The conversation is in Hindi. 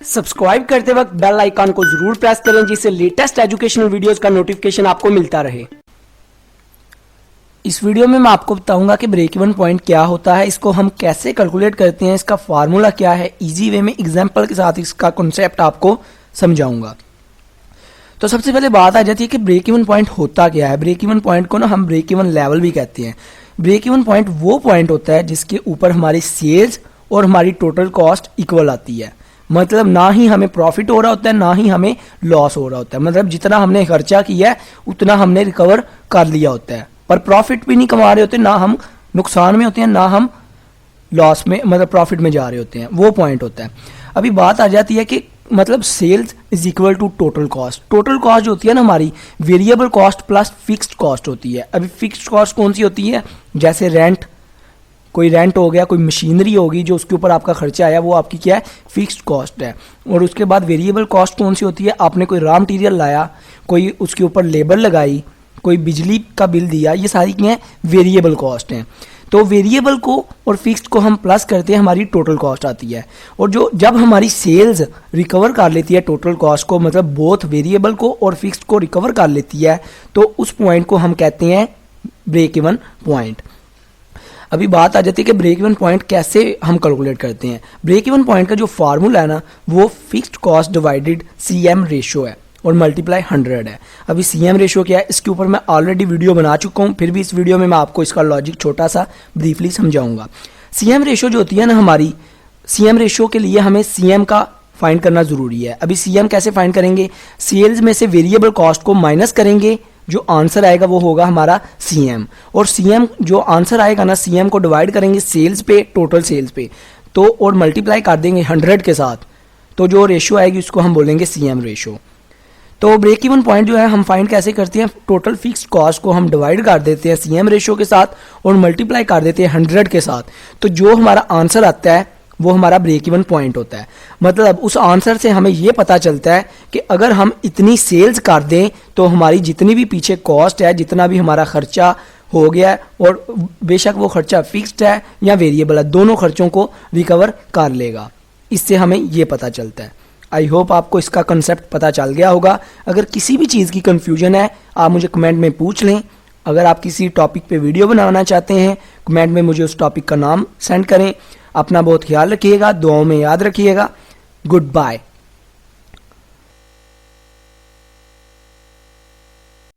सब्सक्राइब करते वक्त बेल आइकन को जरूर प्रेस करें जिससे लेटेस्ट एजुकेशनल वीडियोस का नोटिफिकेशन आपको मिलता रहे। इस वीडियो में मैं आपको बताऊंगा कि ब्रेक इवन पॉइंट क्या होता है, इसको हम कैसे कैलकुलेट करते हैं, इसका फार्मूला क्या है, इजी वे में एग्जांपल के साथ इसका कॉन्सेप्ट आपको समझाऊंगा। तो सबसे पहले बात आ जाती है कि ब्रेक इवन पॉइंट होता क्या है। ब्रेक इवन पॉइंट को ना हम ब्रेक इवन लेवल भी कहते हैं। ब्रेक इवन पॉइंट वो पॉइंट होता है जिसके ऊपर हमारी सेल्स और हमारी टोटल कॉस्ट इक्वल आती है। मतलब ना ही हमें प्रॉफिट हो रहा होता है ना ही हमें लॉस हो रहा होता है। मतलब जितना हमने खर्चा किया है उतना हमने रिकवर कर लिया होता है, पर प्रॉफिट भी नहीं कमा रहे होते, ना हम नुकसान में होते हैं ना हम लॉस में मतलब प्रॉफिट में जा रहे होते हैं। वो पॉइंट होता है। अभी बात आ जाती है कि मतलब sales is equal to total cost. Total cost जो होती है ना हमारी variable cost plus fixed cost होती है। अभी फिक्स्ड कॉस्ट कौन सी होती है, जैसे रेंट, कोई रेंट हो गया, कोई मशीनरी होगी जो उसके ऊपर आपका खर्चा आया, वो आपकी क्या है, फिक्स्ड कॉस्ट है। और उसके बाद वेरिएबल कॉस्ट कौन सी होती है, आपने कोई रॉ मटेरियल लाया, कोई उसके ऊपर लेबर लगाई, कोई बिजली का बिल दिया, ये सारी क्या है, वेरिएबल कॉस्ट हैं। तो वेरिएबल को और फिक्स्ड को हम प्लस करते हैं, हमारी टोटल कॉस्ट आती है। और जो जब हमारी सेल्स रिकवर कर लेती है टोटल कॉस्ट को, मतलब बोथ वेरिएबल को और फिक्स्ड को रिकवर कर लेती है, तो उस पॉइंट को हम कहते हैं ब्रेक इवन पॉइंट। अभी बात आ जाती है कि ब्रेक इवन पॉइंट कैसे हम कैलकुलेट करते हैं। ब्रेक इवन पॉइंट का जो फार्मूला है ना, वो fixed cost divided CM ratio है और मल्टीप्लाई 100 है। अभी सीएम रेशियो क्या है, इसके ऊपर मैं ऑलरेडी वीडियो बना चुका हूँ, फिर भी इस वीडियो में मैं आपको इसका लॉजिक छोटा सा ब्रीफली समझाऊंगा। सीएम रेशियो जो होती है ना हमारी, सीएम रेशियो के लिए हमें सीएम का फाइंड करना जरूरी है। अभी सीएम कैसे फाइंड करेंगे, सेल्स में से वेरिएबल कॉस्ट को माइनस करेंगे, जो आंसर आएगा वो होगा हमारा सीएम। और सीएम जो आंसर आएगा ना, सीएम को डिवाइड करेंगे सेल्स पे, टोटल सेल्स पे, तो और मल्टीप्लाई कर देंगे 100 के साथ, तो जो रेशियो आएगी उसको हम बोलेंगे सीएम रेशियो। तो ब्रेक इवन पॉइंट जो है हम फाइंड कैसे करते हैं, टोटल फिक्स्ड कॉस्ट को हम डिवाइड कर देते हैं सीएम रेशियो के साथ और मल्टीप्लाई कर देते हैं 100 के साथ, तो जो हमारा आंसर आता है वो हमारा ब्रेक इवन पॉइंट होता है। मतलब उस आंसर से हमें ये पता चलता है कि अगर हम इतनी सेल्स कर दें तो हमारी जितनी भी पीछे कॉस्ट है, जितना भी हमारा खर्चा हो गया है, और बेशक वो खर्चा फिक्स्ड है या वेरिएबल है, दोनों खर्चों को रिकवर कर लेगा। इससे हमें ये पता चलता है। आई होप आपको इसका कंसेप्ट पता चल गया होगा। अगर किसी भी चीज़ की कन्फ्यूजन है आप मुझे कमेंट में पूछ लें। अगर आप किसी टॉपिक पे वीडियो बनाना चाहते हैं, कमेंट में मुझे उस टॉपिक का नाम सेंड करें। अपना बहुत ख्याल रखिएगा, दुआओं में याद रखिएगा। Good bye.